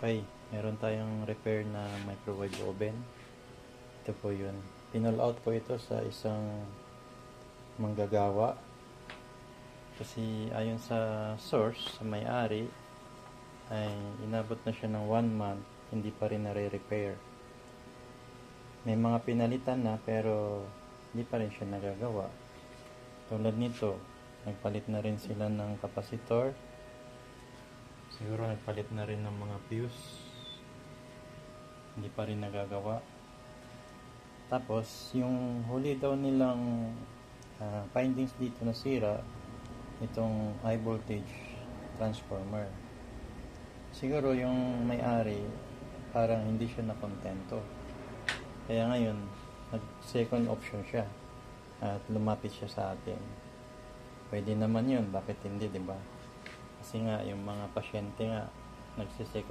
Okay, meron tayong repair na microwave oven. Ito po yun. Pinull out ko ito sa isang manggagawa. Kasi ayon sa source, sa may-ari, ay inabot na siya ng 1 month, hindi pa rin nare-repair. May mga pinalitan na pero hindi pa rin siya nagagawa. Tulad nito, nagpalit na rin sila ng capacitor. Siguro nagpalit na rin ng mga fuse. Hindi pa rin nagagawa. Tapos, yung huli daw nilang findings dito na sira, itong high voltage transformer. Siguro yung may-ari parang hindi siya nakontento. Kaya ngayon, nag-second option siya at lumapit siya sa atin. Pwede naman yun, bakit hindi, di ba? Kasi nga, yung mga pasyente nga, nagsisecond